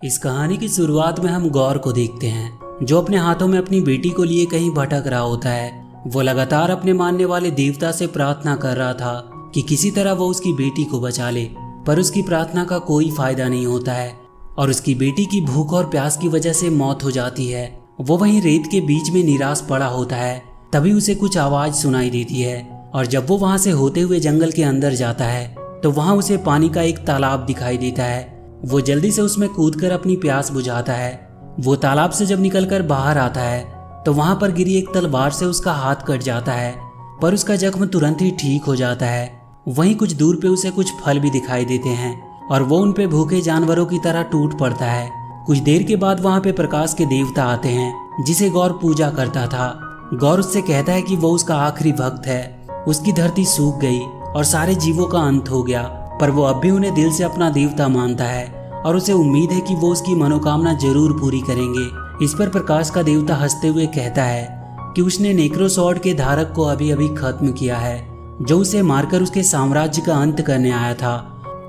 इस कहानी की शुरुआत में हम गौर को देखते हैं जो अपने हाथों में अपनी बेटी को लिए कहीं भटक रहा होता है। वो लगातार अपने मानने वाले देवता से प्रार्थना कर रहा था कि किसी तरह वो उसकी बेटी को बचा ले, पर उसकी प्रार्थना का कोई फायदा नहीं होता है और उसकी बेटी की भूख और प्यास की वजह से मौत हो जाती है। वो वहीं रेत के बीच में निराश पड़ा होता है। तभी उसे कुछ आवाज सुनाई देती है और जब वो वहां से होते हुए जंगल के अंदर जाता है तो वहां उसे पानी का एक तालाब दिखाई देता है। वो जल्दी से उसमें कूदकर अपनी प्यास बुझाता है। वो तालाब से जब निकलकर बाहर आता है तो वहां पर गिरी एक तलवार से उसका हाथ कट जाता है, पर उसका जख्म तुरंत ही ठीक हो जाता है। वहीं कुछ दूर पे उसे कुछ फल भी दिखाई देते हैं और वो उन पे भूखे जानवरों की तरह टूट पड़ता है। कुछ देर के बाद वहां पे प्रकाश के देवता आते हैं जिसे गौर पूजा करता था। गौर उससे कहता है कि वो उसका आखिरी भक्त है। उसकी धरती सूख गई और सारे जीवों का अंत हो गया, पर वो अब भी उन्हें दिल से अपना देवता मानता है और उसे उम्मीद है कि वो उसकी मनोकामना जरूर पूरी करेंगे। इस पर प्रकाश का देवता हंसते हुए कहता है कि उसने नेक्रोसॉर्ड के धारक को अभी अभी खत्म किया है, जो उसे मारकर उसके साम्राज्य का अंत करने आया था,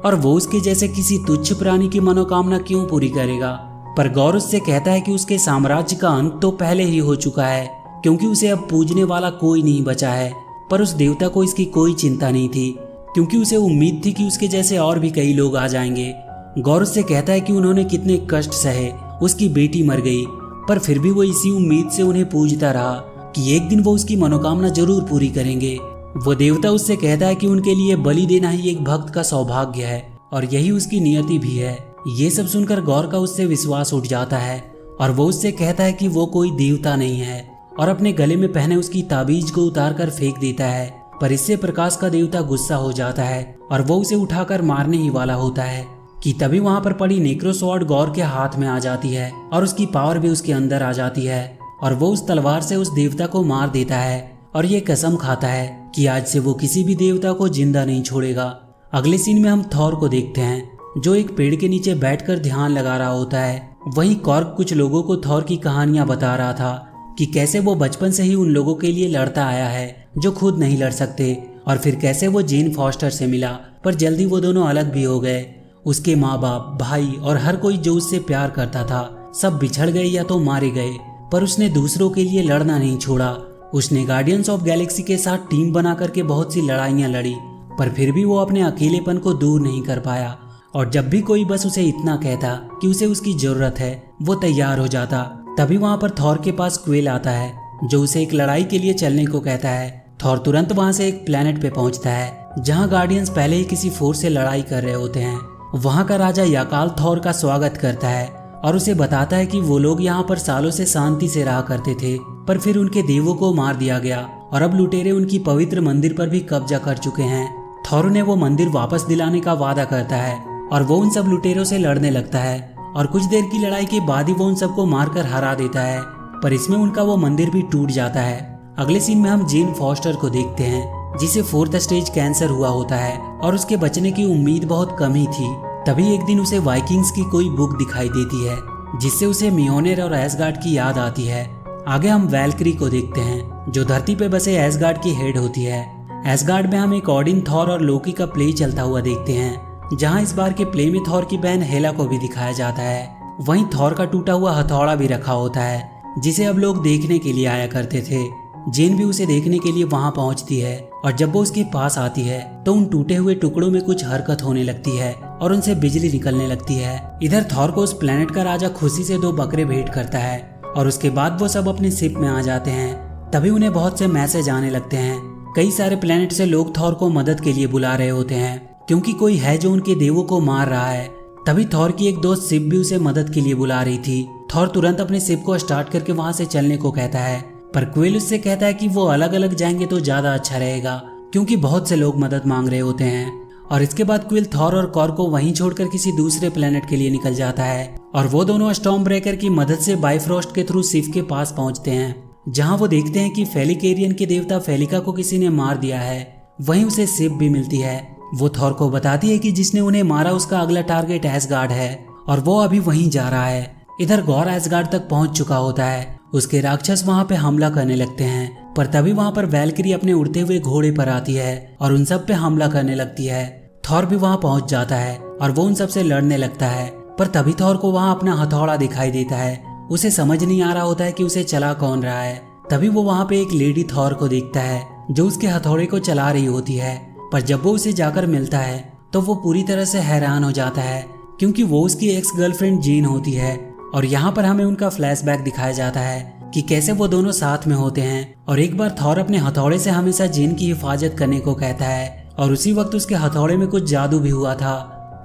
और वो उसके जैसे किसी तुच्छ प्राणी की मनोकामना क्यों पूरी करेगा। पर गौर उससे कहता है कि उसके साम्राज्य का अंत तो पहले ही हो चुका है, क्योंकि उसे अब पूजने वाला कोई नहीं बचा है। पर उस देवता को इसकी कोई चिंता नहीं थी, क्योंकि उसे उम्मीद थी कि उसके जैसे और भी कई लोग आ जाएंगे। गौर उससे कहता है कि उन्होंने कितने कष्ट सहे, उसकी बेटी मर गई, पर फिर भी वो इसी उम्मीद से उन्हें पूजता रहा कि एक दिन वो उसकी मनोकामना जरूर पूरी करेंगे। वो देवता उससे कहता है कि उनके लिए बलि देना ही एक भक्त का सौभाग्य है और यही उसकी नियति भी है। ये सब सुनकर गौर का उससे विश्वास उठ जाता है और वो उससे कहता है कि वो कोई देवता नहीं है और अपने गले में पहने उसकी ताबीज को उतार कर फेंक देता है। पर इससे प्रकाश का देवता गुस्सा हो जाता है और वो उसे उठाकर मारने ही वाला होता है कि तभी वहां पर पड़ी नेक्रोसॉर्ड गौर के हाथ में आ जाती है और उसकी पावर भी उसके अंदर आ जाती है और वो उस तलवार से उस देवता को मार देता है और ये कसम खाता है कि आज से वो किसी भी देवता को जिंदा नहीं छोड़ेगा। अगले सीन में हम थॉर को देखते हैं जो एक पेड़ के नीचे बैठकर ध्यान लगा रहा होता है। वहीं कॉर्क कुछ लोगों को थॉर की कहानियां बता रहा था कि कैसे वो बचपन से ही उन लोगों के लिए लड़ता आया है जो खुद नहीं लड़ सकते, और फिर कैसे वो जेन फॉस्टर से मिला, पर जल्दी वो दोनों अलग भी हो गए। उसके माँ बाप, भाई और हर कोई जो उससे प्यार करता था सब बिछड़ गए या तो मारे गए, पर उसने दूसरों के लिए लड़ना नहीं छोड़ा। उसने गार्डियंस ऑफ गैलेक्सी के साथ टीम बना करके बहुत सी लड़ाइयाँ लड़ी, पर फिर भी वो अपने अकेलेपन को दूर नहीं कर पाया। और जब भी कोई बस उसे इतना कहता कि उसे उसकी जरूरत है, वो तैयार हो जाता। तभी वहाँ पर थॉर के पास क्वेल आता है जो उसे एक लड़ाई के लिए चलने को कहता है। थॉर तुरंत वहाँ से एक प्लेनेट पे पहुँचता है जहाँ गार्डियंस पहले ही किसी फोर्स से लड़ाई कर रहे होते हैं। वहाँ का राजा याकाल थॉर का स्वागत करता है और उसे बताता है कि वो लोग यहाँ पर सालों से शांति से रहा करते थे, पर फिर उनके देवों को मार दिया गया और अब लुटेरे उनकी पवित्र मंदिर पर भी कब्जा कर चुके हैं। थॉर ने वो मंदिर वापस दिलाने का वादा करता है और वो उन सब लुटेरों से लड़ने लगता है और कुछ देर की लड़ाई के बाद ही वो उन सबको मारकर हरा देता है, पर इसमें उनका वो मंदिर भी टूट जाता है। अगले सीन में हम जेन फॉस्टर को देखते हैं जिसे 4th स्टेज कैंसर हुआ होता है और उसके बचने की उम्मीद बहुत कम ही थी। तभी एक दिन उसे वाइकिंग्स की कोई बुक दिखाई देती है जिससे उसे मियोनेर और एसगार्ड की याद आती है। आगे हम वैल्क्री को देखते हैं जो धरती पे बसे एसगार्ड की हेड होती है। एसगार्ड में हम एक ओडिन, थॉर और लोकी का प्ले चलता हुआ देखते हैं, जहाँ इस बार के प्ले में थॉर की बहन हेला को भी दिखाया जाता है। वहीं थॉर का टूटा हुआ हथौड़ा भी रखा होता है जिसे अब लोग देखने के लिए आया करते थे। जेन भी उसे देखने के लिए वहां पहुंचती है और जब वो उसके पास आती है तो उन टूटे हुए टुकड़ों में कुछ हरकत होने लगती है और उनसे बिजली निकलने लगती है। इधर थॉर को उस प्लेनेट का राजा खुशी से 2 बकरे भेंट करता है और उसके बाद वो सब अपने शिप में आ जाते हैं। तभी उन्हें बहुत से मैसेज आने लगते हैं। कई सारे प्लेनेट से लोग थॉर को मदद के लिए बुला रहे होते हैं क्योंकि कोई है जो उनके देवों को मार रहा है। तभी थॉर की एक दोस्त शिप भी उसे मदद के लिए बुला रही थी। थॉर तुरंत अपने शिप को स्टार्ट करके वहां से चलने को कहता है, पर क्वेल उससे कहता है कि वो अलग अलग जाएंगे तो ज्यादा अच्छा रहेगा क्योंकि बहुत से लोग मदद मांग रहे होते हैं। और इसके बाद क्वेल थॉर और कॉर को वहीं छोड़कर किसी दूसरे प्लेनेट के लिए निकल जाता है और वो दोनों स्टॉर्म ब्रेकर की मदद से बाइफ्रोस्ट के थ्रू शिप के पास पहुंचते हैं, जहां वो देखते हैं कि फेलिकेरियन के देवता फेलिका को किसी ने मार दिया है। वहीं उसे शिप भी मिलती है। वो थॉर को बताती है कि जिसने उन्हें मारा उसका अगला टारगेट एसगार्ड है और वो अभी वहीं जा रहा है। इधर गौर एसगार्ड तक पहुंच चुका होता है। उसके राक्षस वहां पे हमला करने लगते हैं, पर तभी वहां पर वैल्क्री अपने उड़ते हुए घोड़े पर आती है और उन सब पे हमला करने लगती है। थॉर भी वहां पहुंच जाता है और वो उन सब से लड़ने लगता है, पर तभी थॉर को वहाँ अपना हथौड़ा दिखाई देता है। उसे समझ नहीं आ रहा होता है कि उसे चला कौन रहा है। तभी वो वहाँ पे एक लेडी थॉर को देखता है जो उसके हथौड़े को चला रही होती है। पर जब वो उसे जाकर मिलता है तो वो पूरी तरह से हैरान हो जाता है, क्योंकि वो उसकी एक्स गर्लफ्रेंड जेन होती है। और यहाँ पर हमें उनका फ्लैशबैक दिखाया जाता है कि कैसे वो दोनों साथ में होते हैं। और एक बार थॉर अपने हथौड़े से हमेशा जेन की हिफाजत करने को कहता है, और उसी वक्त उसके हथौड़े में कुछ जादू भी हुआ था।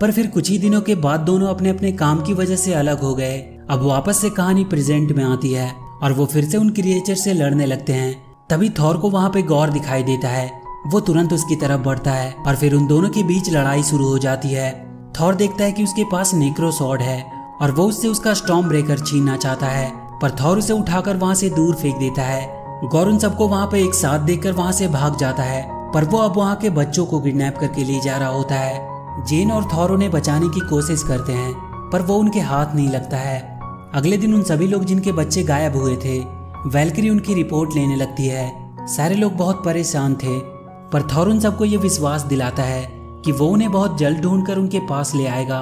पर फिर कुछ ही दिनों के बाद दोनों अपने अपने काम की वजह से अलग हो गए। अब वापस से कहानी प्रेजेंट में आती है और वो फिर से उन क्रिएचर से लड़ने लगते हैं। तभी थॉर को वहाँ पे गौर दिखाई देता है। वो तुरंत उसकी तरफ बढ़ता है और फिर उन दोनों के बीच लड़ाई शुरू हो जाती है। थॉर देखता है कि उसके पास नेक्रो स्वॉर्ड है और वो उससे उसका स्टॉर्म ब्रेकर छीनना चाहता है, पर थॉर उसे उठाकर वहाँ से दूर फेंक देता है। गौर उन सबको वहाँ पे एक साथ देखकर वहाँ से भाग जाता है, पर वो अब वहाँ के बच्चों को किडनैप करके ले जा रहा होता है। जेन और थॉर उन्हें बचाने की कोशिश करते हैं, पर वो उनके हाथ नहीं लगता है। अगले दिन उन सभी लोग जिनके बच्चे गायब हुए थे, वैल्किरी उनकी रिपोर्ट लेने लगती है। सारे लोग बहुत परेशान थे, पर थॉर उन सबको ये विश्वास दिलाता है कि वो उन्हें बहुत जल्द ढूंढकर उनके पास ले आएगा।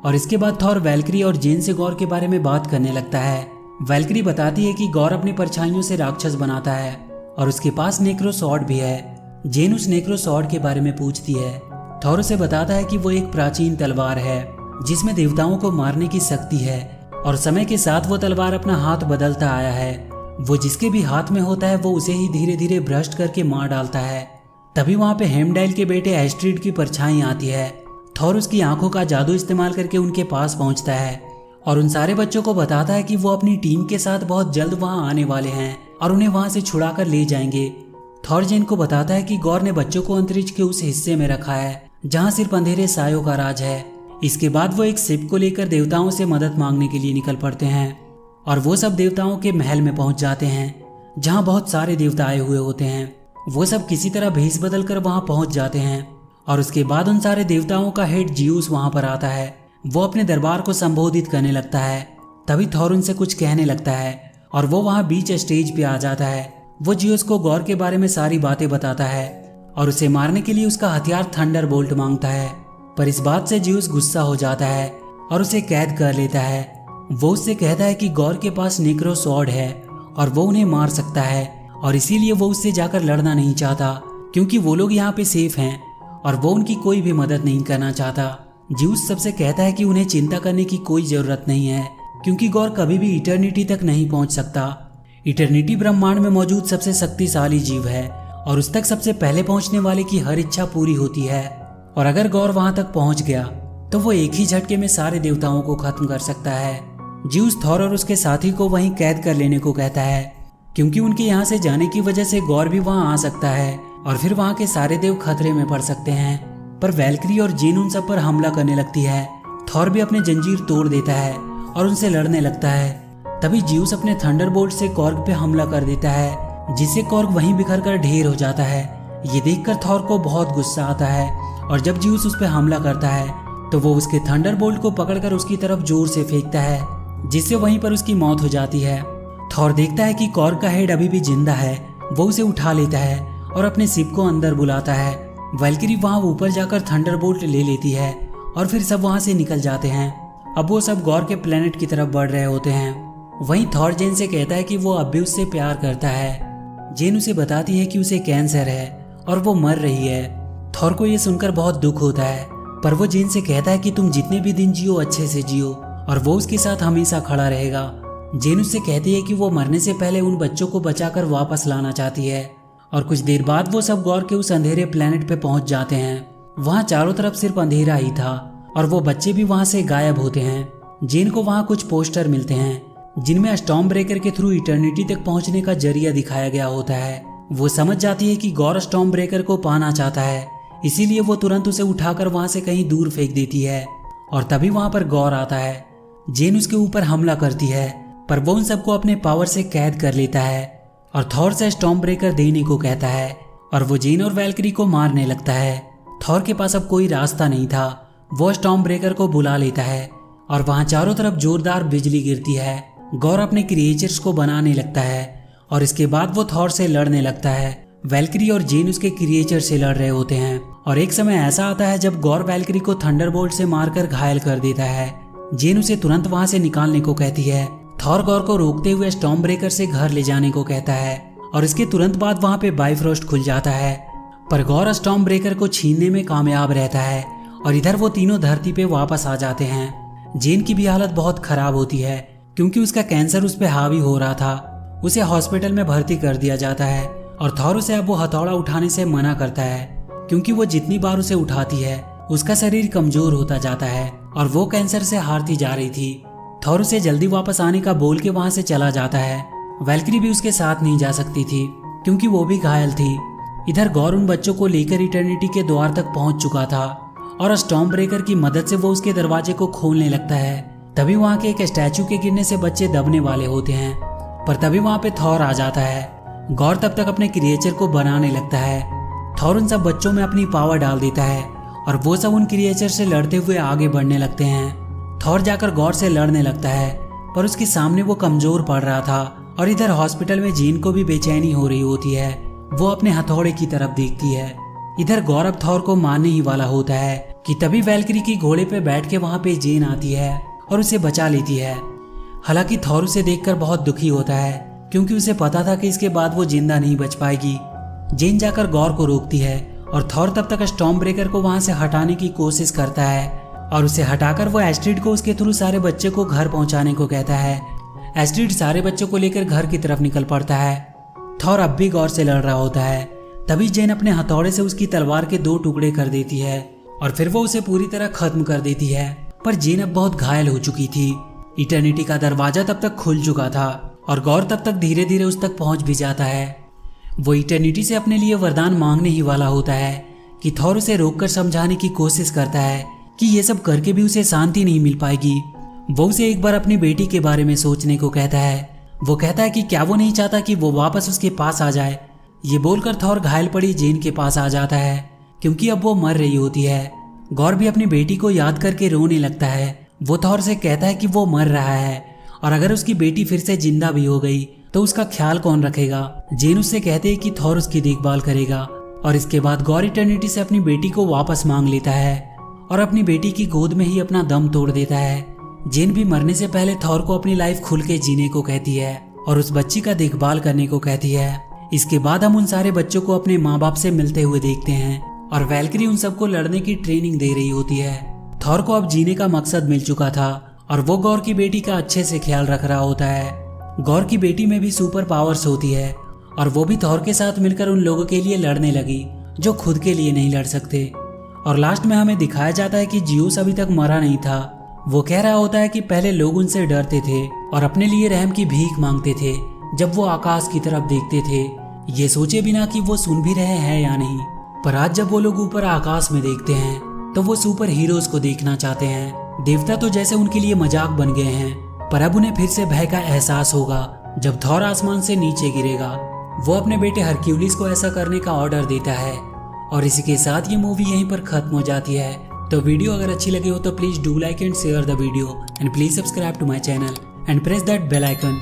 और इसके बाद थॉर वैल्किरी और जेन से गौर के बारे में बात करने लगता है। वैल्किरी बताती है कि गौर अपनी परछाइयों से राक्षस बनाता है और उसके पास नेक्रो स्वॉर्ड भी है। जेन उस नेक्रो स्वॉर्ड के बारे में पूछती है। थॉर उसे बताता है कि वो एक प्राचीन तलवार है जिसमें देवताओं को मारने की शक्ति है, और समय के साथ वो तलवार अपना हाथ बदलता आया है। वो जिसके भी हाथ में होता है वो उसे ही धीरे धीरे भ्रष्ट करके मार डालता है। तभी वहाँ पे हेमडाइल के बेटे एस्ट्रीड की परछाई आती है। थॉर उसकी आंखों का जादू इस्तेमाल करके उनके पास पहुँचता है और उन सारे बच्चों को बताता है कि वो अपनी टीम के साथ बहुत जल्द वहाँ आने वाले हैं और उन्हें वहाँ से छुड़ा कर ले जाएंगे। थॉर जेन को बताता है कि गौर ने बच्चों को अंतरिक्ष के उस हिस्से में रखा है जहाँ सिर्फ अंधेरे सायों का राज है। इसके बाद वो एक शिप को लेकर देवताओं से मदद मांगने के लिए निकल पड़ते हैं और वो सब देवताओं के महल में पहुंच जाते हैं जहाँ बहुत सारे देवता आए हुए होते हैं। वो सब किसी तरह भेष बदल कर वहाँ पहुंच जाते हैं और उसके बाद उन सारे देवताओं का हेड जियूस वहाँ पर आता है। वो अपने दरबार को संबोधित करने लगता है। तभी थॉर उनसे कुछ कहने लगता है और वो वहाँ बीच स्टेज पे आ जाता है। वो जियूस को गौर के बारे में सारी बातें बताता है और उसे मारने के लिए उसका हथियार थंडरबोल्ट मांगता है। पर इस बात से जियूस गुस्सा हो जाता है और उसे कैद कर लेता है। वो उससे कहता है कि गौर के पास नेक्रो स्वॉर्ड है और वो उन्हें मार सकता है, और इसीलिए वो उससे जाकर लड़ना नहीं चाहता क्योंकि वो लोग यहाँ पे सेफ हैं और वो उनकी कोई भी मदद नहीं करना चाहता। जियूस सबसे कहता है कि उन्हें चिंता करने की कोई जरूरत नहीं है क्योंकि गौर कभी भी इटर्निटी तक नहीं पहुंच सकता। इटर्निटी ब्रह्मांड में मौजूद सबसे शक्तिशाली जीव है और उस तक सबसे पहले पहुंचने वाले की हर इच्छा पूरी होती है, और अगर गौर वहां तक पहुंच गया तो वो एक ही झटके में सारे देवताओं को खत्म कर सकता है। जियूस थॉर और उसके साथी को वहीं कैद कर लेने को कहता है क्योंकि उनके यहाँ से जाने की वजह से गौर भी वहां आ सकता है और फिर वहां के सारे देव खतरे में पड़ सकते हैं। पर वैल्किरी और जेन उन सब पर हमला करने लगती है। थॉर भी अपने जंजीर तोड़ देता है और उनसे लड़ने लगता है। तभी जियूस अपने थंडरबोल्ट से कॉर्ग पे हमला कर देता है जिससे कॉर्ग वहीं बिखर कर ढेर हो जाता है। ये देखकर थॉर को बहुत गुस्सा आता है और जब जियूस उस पर हमला करता है तो वो उसके थंडरबोल्ट को पकड़कर उसकी तरफ जोर से फेंकता है जिससे वहीं पर उसकी मौत हो जाती है। थॉर देखता है कि कॉर्ग का हेड अभी भी जिंदा है। वो उसे उठा लेता है और अपने शिप को अंदर बुलाता है। वैल्किरी वहां ऊपर जाकर थंडरबोल्ट ले लेती है और फिर सब वहां से निकल जाते हैं। अब वो सब गौर के प्लेनेट की तरफ बढ़ रहे होते हैं। वहीं थॉर जेन से कहता है कि वो अब भी उससे प्यार करता है। जेन उसे बताती है कि उसे कैंसर है और वो मर रही है। थॉर को ये सुनकर बहुत दुख होता है, पर वो जेन से कहता है कि तुम जितने भी दिन जियो अच्छे से जियो और वो उसके साथ हमेशा खड़ा रहेगा। जेन उससे कहती है कि वो मरने से पहले उन बच्चों को बचाकर वापस लाना चाहती है। और कुछ देर बाद वो सब गौर के उस अंधेरे प्लेनेट पे पहुंच जाते हैं। वहाँ चारों तरफ सिर्फ अंधेरा ही था और वो बच्चे भी वहाँ से गायब होते हैं। जेन को वहाँ कुछ पोस्टर मिलते हैं जिनमें स्टॉर्म ब्रेकर के थ्रू इटर्निटी तक पहुँचने का जरिया दिखाया गया होता है। वो समझ जाती है कि गौर स्टॉर्म ब्रेकर को पाना चाहता है, इसीलिए वो तुरंत उसे उठाकर वहाँ से कहीं दूर फेंक देती है। और तभी वहाँ पर गौर आता है। जेन उसके ऊपर हमला करती है, पर वो उन सबको अपने पावर से कैद कर लेता है और थॉर से स्टॉर्म ब्रेकर देने को कहता है और वो जेन और वैल्किरी को मारने लगता है। थॉर के पास अब कोई रास्ता नहीं था। वो स्टॉर्म ब्रेकर को बुला लेता है और वहां चारों तरफ जोरदार बिजली गिरती है। गौर अपने क्रिएचर्स को बनाने लगता है और इसके बाद वो थॉर से लड़ने लगता है। वैल्किरी और जेन उसके क्रिएचर से लड़ रहे होते हैं और एक समय ऐसा आता है जब गौर वैल्किरी को थंडरबोल्ट से मारकर घायल कर देता है। जेन उसे तुरंत वहां से निकालने को कहती है। थॉर गॉर को रोकते हुए स्टॉर्म ब्रेकर से घर ले जाने को कहता है और इसके तुरंत बाद वहां पे बाइफ्रोस्ट खुल जाता है। पर गॉर स्टॉर्म ब्रेकर को छीनने में कामयाब रहता है और इधर वो तीनों धरती पे वापस आ जाते हैं। जेन की भी हालत बहुत खराब होती है क्योंकि उसका कैंसर उस पर हावी हो रहा था। उसे हॉस्पिटल में भर्ती कर दिया जाता है और थॉर उसे अब वो हथौड़ा उठाने से मना करता है क्योंकि वो जितनी बार उसे उठाती है उसका शरीर कमजोर होता जाता है और वो कैंसर से हारती जा रही थी। थॉर उसे जल्दी वापस आने का बोल के वहां से चला जाता है। वैल्किरी भी उसके साथ नहीं जा सकती थी क्योंकि वो भी घायल थी। इधर गॉर उन बच्चों को लेकर इटर्निटी के द्वार तक पहुंच चुका था और स्टॉर्म ब्रेकर की मदद से वो उसके दरवाजे को खोलने लगता है। तभी वहां के एक स्टैचू के गिरने से बच्चे दबने वाले होते हैं, पर तभी वहां पे थॉर आ जाता है। गॉर तब तक अपने क्रिएचर को बनाने लगता है। थॉर उन सब बच्चों में अपनी पावर डाल देता है और वो सब उन क्रिएचर से लड़ते हुए आगे बढ़ने लगते हैं। थॉर जाकर गॉर से लड़ने लगता है पर उसके सामने वो कमजोर पड़ रहा था और इधर हॉस्पिटल में जीन को भी बेचैनी हो रही होती है। वो अपने हथौड़े की तरफ देखती है। इधर गौरव थॉर को मारने ही वाला होता है कि तभी वैल्किरी की घोड़े पे बैठ के वहां पे जेन आती है और उसे बचा लेती है। हालांकि थॉर उसे देखकर बहुत दुखी होता है क्योंकि उसे पता था कि इसके बाद वो जिंदा नहीं बच पाएगी। जेन जाकर गौर को रोकती है और थॉर तब तक स्टॉर्म ब्रेकर को वहां से हटाने की कोशिश करता है और उसे हटाकर वो एस्ट्रिड को उसके थ्रू सारे बच्चे को घर पहुंचाने को कहता है। एस्ट्रिड सारे बच्चों को लेकर घर की तरफ निकल पड़ता है। थॉर अब भी गौर से लड़ रहा होता है। तभी जेन अपने हथौड़े से उसकी तलवार के 2 टुकड़े कर देती है और फिर वो उसे पूरी तरह खत्म कर देती है। पर जेन अब बहुत घायल हो चुकी थी। इटर्निटी का दरवाजा तब तक खुल चुका था और गौर तब तक धीरे धीरे उस तक पहुंच भी जाता है। वो इटर्निटी से अपने लिए वरदान मांगने ही वाला होता है कि थॉर उसे रोककर समझाने की कोशिश करता है कि ये सब करके भी उसे शांति नहीं मिल पाएगी। वो उसे एक बार अपनी बेटी के बारे में सोचने को कहता है। वो कहता है कि क्या वो नहीं चाहता कि वो वापस उसके पास आ जाए। ये बोलकर थॉर घायल पड़ी जेन के पास आ जाता है क्योंकि अब वो मर रही होती है। गौर भी अपनी बेटी को याद करके रोने लगता है। वो थॉर से कहता है कि वो मर रहा है और अगर उसकी बेटी फिर से जिंदा भी हो गई तो उसका ख्याल कौन रखेगा। जेन उससे कहते हैं कि थॉर उसकी देखभाल करेगा और इसके बाद गौर इटर्निटी से अपनी बेटी को वापस मांग लेता है और अपनी बेटी की गोद में ही अपना दम तोड़ देता है। जेन भी मरने से पहले थॉर को अपनी लाइफ खुल के जीने को कहती है और उस बच्ची का देखभाल करने को कहती है। इसके बाद हम उन सारे बच्चों को अपने माँ बाप से मिलते हुए देखते हैं और वैल्किरी उन सबको लड़ने की ट्रेनिंग दे रही होती है। थॉर को अब जीने का मकसद मिल चुका था और वो गौर की बेटी का अच्छे से ख्याल रख रहा होता है। गौर की बेटी में भी सुपर पावर्स होती है और वो भी थॉर के साथ मिलकर उन लोगों के लिए लड़ने लगी जो खुद के लिए नहीं लड़ सकते। और लास्ट में हमें दिखाया जाता है कि जियोस अभी तक मरा नहीं था। वो कह रहा होता है कि पहले लोग उनसे डरते थे और अपने लिए रहम की भीख मांगते थे जब वो आकाश की तरफ देखते थे, ये सोचे बिना कि वो सुन भी रहे हैं या नहीं। पर आज जब वो लोग ऊपर आकाश में देखते हैं तो वो सुपर हीरोज को देखना चाहते हैं। देवता तो जैसे उनके लिए मजाक बन गए हैं, पर अब उन्हें फिर से भय का एहसास होगा जब थॉर आसमान से नीचे गिरेगा। वो अपने बेटे हरक्यूलिस को ऐसा करने का ऑर्डर देता है और इसी के साथ ये मूवी यहीं पर खत्म हो जाती है। तो वीडियो अगर अच्छी लगी हो तो please do like and share the video and please subscribe to my channel and press that bell icon.